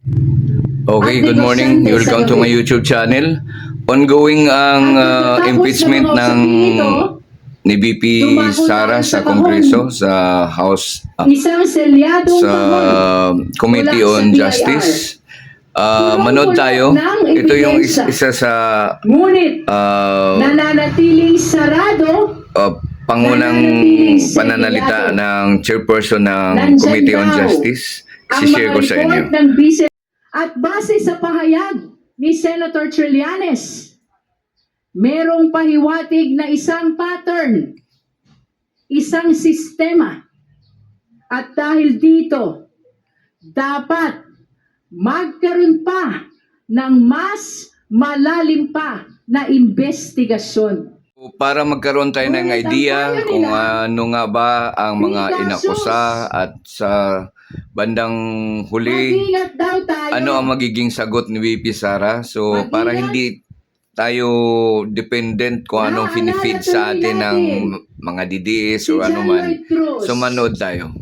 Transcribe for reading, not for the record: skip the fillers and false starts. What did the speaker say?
Okay, good morning. Welcome to my YouTube channel. Ongoing ang impeachment ng ni VP Sara sa Kongreso, sa House, Isang selyadong sa Committee on Justice. Manood tayo. Ito yung isa sa Ngunit nananatiling sarado pangunang pananalita ng chairperson ng Committee on Justice. Si-share ko sa inyo. At base sa pahayag ni Senator Trillanes, merong pahiwatig na isang pattern, isang sistema. At dahil dito, dapat magkaroon pa ng mas malalim pa na investigasyon. Para magkaroon tayo ng idea kung ano nga ba ang mga inakusa at sa bandang huli, ano ang magiging sagot ni VP Sara. So para hindi tayo dependent kung anong finifeed sa atin ng mga DDS o ano man. So manood tayo.